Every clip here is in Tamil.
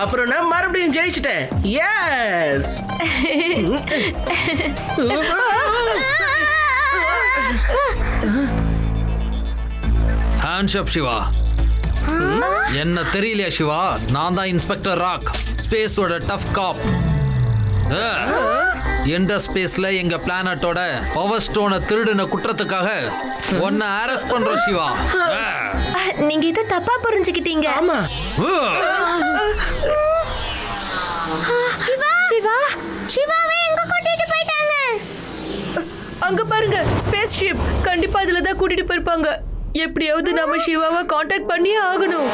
அப்புறம் நான் மறுபடியும் ஜெயிச்சிட்டேன். எஸ். Hands up Shiva. என்ன தெரியலையா சிவா, நான் தான் இன்ஸ்பெக்டர் ராக், ஸ்பேஸோட டஃப் காப். எந்த ஸ்பேஸ்ல எங்க பிளானட்டோட பவர் ஸ்டோனை திருடின குற்றத்துக்காக உன்னை அரெஸ்ட் பண்றோம் சிவா. நீங்க இத தப்பா புரிஞ்சுக்கிட்டீங்க. ஆமா. சிவா சிவாவை எங்க கூட்டிட்டு போயிட்டாங்க? அங்க பாருங்க, ஸ்பேஸ் ஷிப். கண்டிப்பா அதுல தான் கூட்டிட்டு போயிருப்பாங்க. எப்படியாவது நம்ம சிவாவை காண்டாக்ட் பண்ணியே ஆகணும்.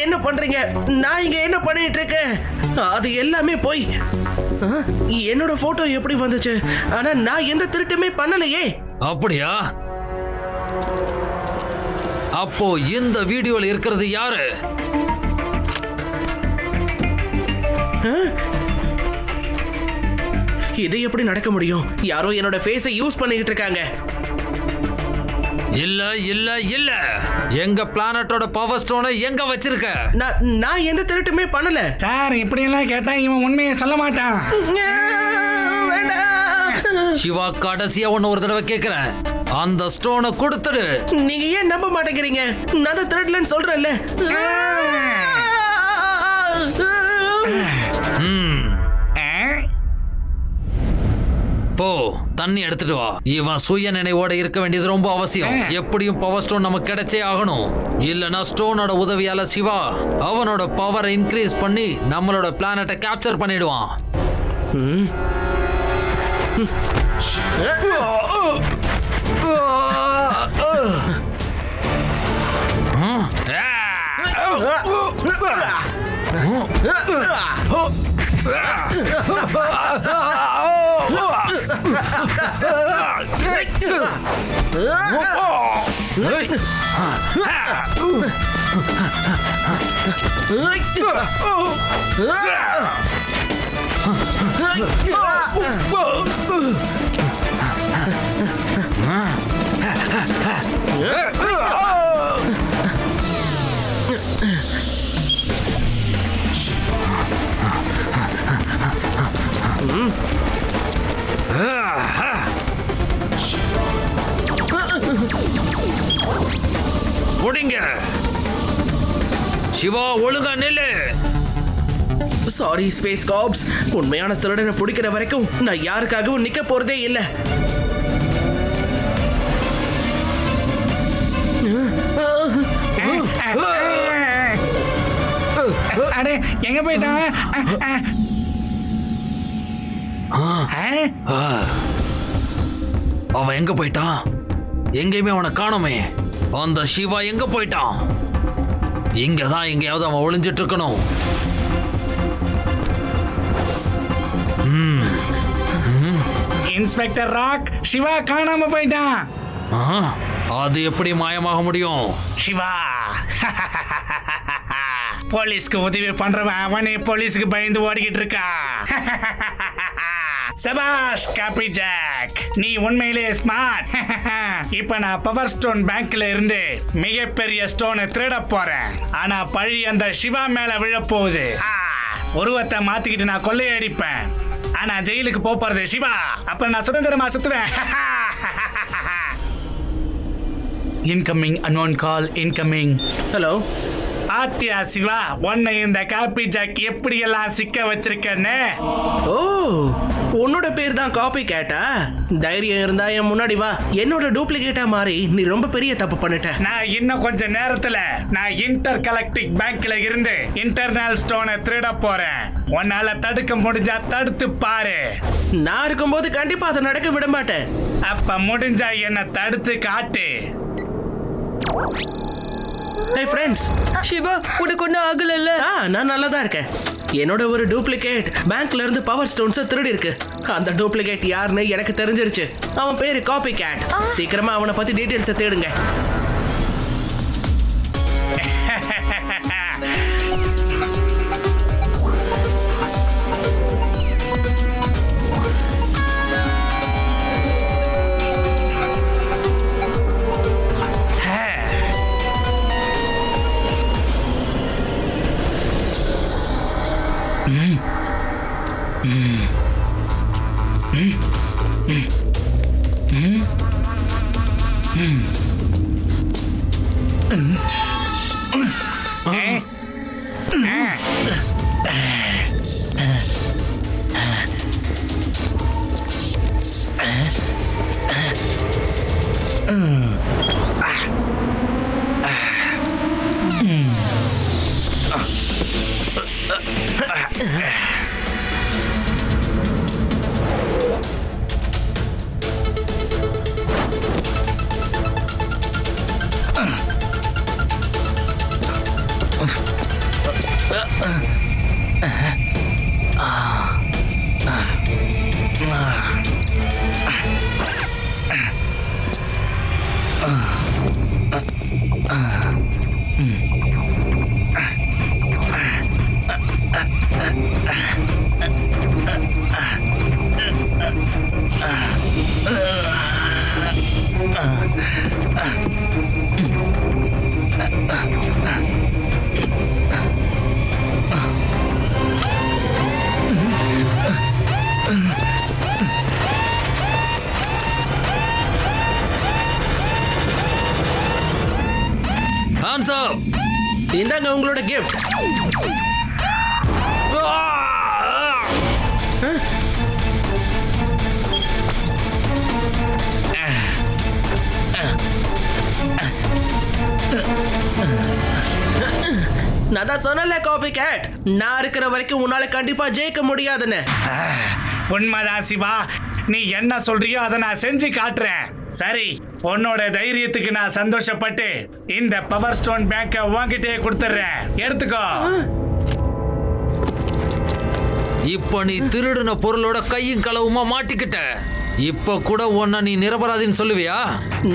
என்ன பண்றீங்க? நான் இங்க என்ன பண்ணிட்டு இருக்கேன்? அது எல்லாமே போய். என்னோட போட்டோ எப்படி வந்துச்சு? ஆனா நான் எந்த திருட்டுமே பண்ணலையே. அப்படியா? அப்போ இந்த வீடியோல இருக்கிறது யாரு? இது எப்படி நடக்க முடியும்? யாரோ என்னோட ஃபேஸை யூஸ் பண்ணிக்கிட்டு இருக்காங்க. இல்ல இல்ல இல்ல, எங்க பிளானட்டோட பவர் ஸ்டோனை எங்க வச்சிருக்க? நான் எந்த திருட்டுமே பண்ணல சார். இப்படி எல்லாம் கேட்டா இவன் உண்மையை சொல்ல மாட்டான். சிவா, கடைசியா ஒன்னு ஒரு தடவை கேக்குறேன், அந்த ஸ்டோனை கொடுத்துடு. நீங்க ஏன் நம்ப மாட்டேங்கிறீங்க? நான் தான் திருடலன்னு சொல்றேன்ல. போ, தண்ணி எடுத்துட்டு வா. இவன் சுய நினைவோட இருக்க வேண்டியது ரொம்ப அவசியம். எப்படியும் பவர் ஸ்டோன் நமக்கு கிடைச்சே ஆகணும். இல்லனா ஸ்டோனோட உதவியால சிவா அவனோட பவரை இன்க்ரீஸ் பண்ணி நம்மளோட பிளானட்டை கேப்சர் பண்ணிடுவான். முடிங்க சிவா, ஒழுங்கா நில்லு. சாரி ஸ்பேஸ் காப்ஸ், உண்மையான திருடனை பிடிக்கிற வரைக்கும் நான் யாருக்காகவும் நிக்க போறதே இல்ல. அடே, எங்க போயிட்டான்? அவன் எங்க போயிட்டான்? எங்கேயுமே அவனை காணோமே. அந்த சிவா எங்க போயிட்டான்? இங்கதான் எங்கேயாவது அவன் ஒளிஞ்சிட்டு இருக்கணும். இன்ஸ்பெக்டர் ராக், சிவா காணாம போயிட்டான். அது எப்படி மாயமாக முடியும்? சிவா போலீஸ்க்கு உதவி பண்றவன் அவனே போலீஸ்க்கு பயந்து ஓடிக்கிட்டு இருக்கான். சபாஷ் காபி ஜாக், நீ உண்மையிலே ஸ்மார்ட். இப்ப நான் பவர் ஸ்டோன் பேங்க்ல இருந்து மிகப்பெரிய ஸ்டோனை திருட போறேன். ஆனா பழி அந்த சிவா மேல விழ போகுது. உருவத்தை மாத்திக்கிட்டு நான் கொள்ளையடிப்பேன். ஆனா ஜெயிலுக்கு போறது சிவா. அப்ப நான் சுதந்திரமா சுத்துவேன். Incoming, unknown call incoming. Hello. Athiya Siva, உன்னை இந்த காபி ஜாக் எப்படி எல்லாம் சிக்க வச்சிருக்கன்னு. ஓ, உன்னோட பேர் தான் காப்பி கேட்டா? தைரியம் இருந்தா என் முன்னாடி வா. என்னோட டூப்ளிகேட்டா மாறி நீ ரொம்ப பெரிய தப்பு பண்ணிட்ட. நான் இன்னும் கொஞ்ச நேரத்துல நான் இன்டர் கலெக்டிக் பேங்க்ல இருந்து இன்டர்னல் ஸ்டோனை திருட போறேன். உன்னால தடுக்க முடிஞ்சா தடுத்து பாரு. நான் இருக்கும்போது கண்டிப்பா அதை நடக்க விட மாட்டேன். அப்ப முடிஞ்சா என்ன தடுத்து காட்டு. Hey friends. சிவா, உனக்கு ஒன்றும் ஆகலல்ல? நான் நல்லா தான் இருக்கேன். என்னோட ஒரு டூப்ளிகேட் பேங்க்ல இருந்து பவர் ஸ்டோன்ஸை திருடி இருக்கு. அந்த டூப்ளிகேட் யாருன்னு எனக்கு தெரிஞ்சிருச்சு. அவன் பேரு காப்பி கேட். சீக்கிரமா அவனை பத்தி டீடைல்ஸை தேடுங்க. Hands up! இந்தாங்க உங்களோட கிஃப்ட். நான் தான் சொன்னல காபி கேட், நான் இருக்கிற வரைக்கும் உன்னால கண்டிப்பா ஜெயிக்க முடியாதுன்னு. உண்மைதான் சிவா, நீ என்ன சொல்றியோ அதை நான் செஞ்சு காட்டுறேன். சரி, உன்னோட தைரியத்துக்கு நான் சந்தோஷப்பட்டு இந்த பவர் ஸ்டோன் பேங்கை உன்கிட்டே கொடுத்துறேன். எடுத்துக்கோ. இப்போ நீ திருடின பொருளோட கையும் களவுமா மாட்டிக்கிட்ட. இப்போ கூட உன்னை நீ நிரபராதின்னு சொல்லுவியா?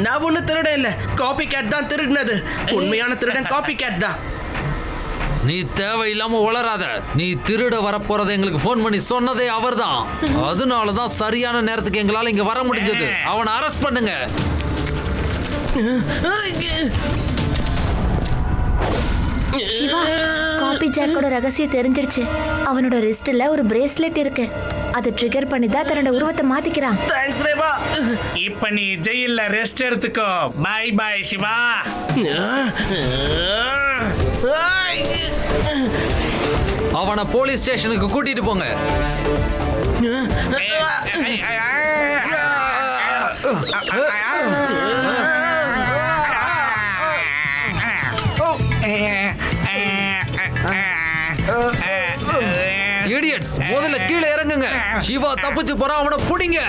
நான் ஒண்ணு திருட இல்ல, காபி கேட் தான் திருடினது. உண்மையான திருடன் காபி கேட் தான். நீ தேவையில்லாம உளராத. நீ திருட வரப்போறதை எங்களுக்கு போன் பண்ணி சொன்னதே அவர்தான். அதனாலதான் சரியான நேரத்துக்கு எங்களால இங்க வர முடிஞ்சது. அவனை அரெஸ்ட் பண்ணுங்க. சிவா, காபி ஜாக்கோட ரகசியம் தெரிஞ்சிருச்சு. அவனோட ரிஸ்ட்ல ஒரு பிரேஸ்லெட் இருக்கு. அதை ட்ரிகர் பண்ணி தான் தன்னோட உருவத்தை மாத்திக்கிறான். தேங்க்ஸ் ரேவா. இப்ப நீ ஜெயில்ல ரெஸ்ட் எடுத்துக்கோ. Bye bye Shiva. அவனை போலீஸ் ஸ்டேஷனுக்கு கூட்டிட்டு போங்க. இடியட்ஸ், முதல்ல கீழே இறங்குங்க. சிவா தப்பிச்சு போறான், அவனை புடிங்க.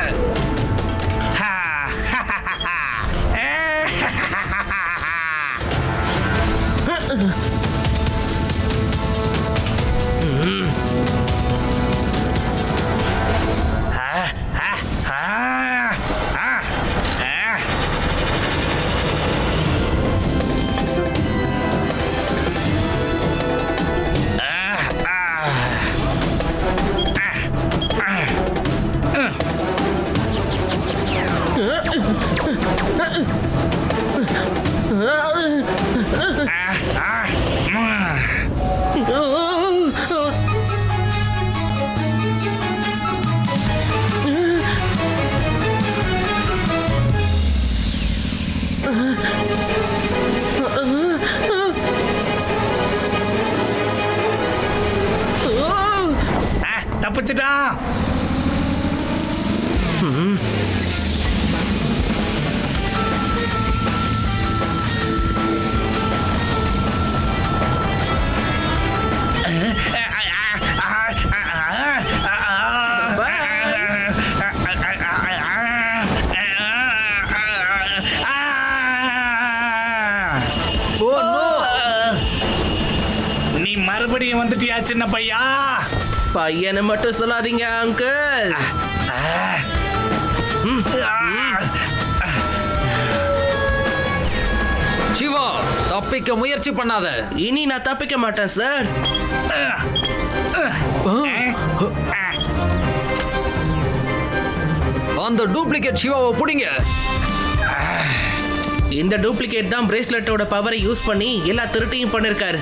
தப்பிச்சிட்டான். நீ மறுபடியும் வந்துட்டியா சின்ன பையா? பையனை மட்டும் சொல்லாதீங்க அங்கிள். சிவா, தப்பிக்க முயற்சி பண்ணாத. இனி நான் தப்பிக்க மாட்டேன் சார். அந்த டூப்ளிகேட் சிவாவை புடிங்க. இந்த டூப்ளிகேட் தான் பிரேஸ்லெட்டோட பவரை யூஸ் பண்ணி எல்லா திருட்டையும் பண்ணிருக்காரு.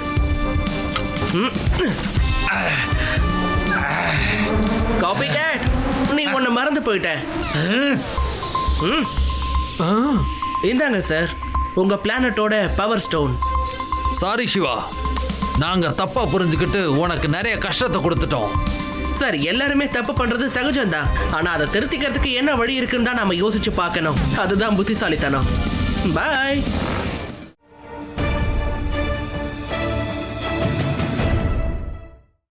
காபி கேட், நீ உன்னை நான் மறந்து போயிட்டேன். இந்தாங்க சார், உங்க பிளானட்டோட பவர் ஸ்டோன். சாரி சிவா, நாங்க தப்பா புரிஞ்சுக்கிட்டு உனக்கு நிறைய கஷ்டத்தை கொடுத்துட்டோம். சார், எல்லாருமே தப்பு பண்றது சகஜம்தான். ஆனா அதை திருத்திக்கிறதுக்கு என்ன வழி இருக்குன்னு தான் நாம யோசிச்சு பார்க்கணும். அதுதான் புத்திசாலித்தனம். பாய்.